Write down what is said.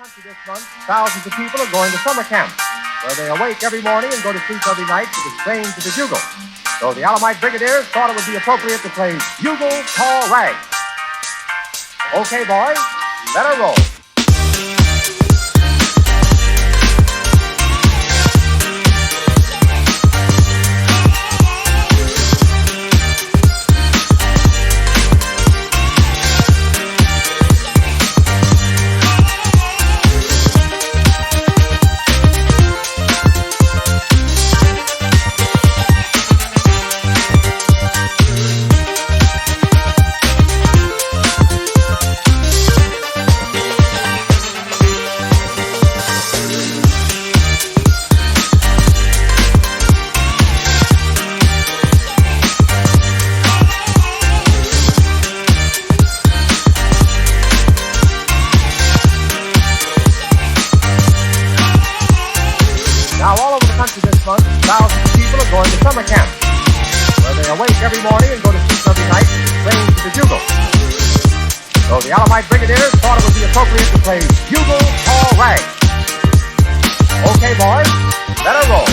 country this month, thousands of people are going to summer camp, where they awake every morning and go to sleep every night to the strains of the bugle. So the Alamite Brigadiers thought it would be appropriate to play Bugle Call Rag. Okay, boys, let her roll. Thousands of people are going to summer camp, where they awake every morning and go to sleep every night to the strains of the bugle. So the Alamite Brigadiers thought it would be appropriate to play Bugle Call Rag. Okay, boys, let her roll.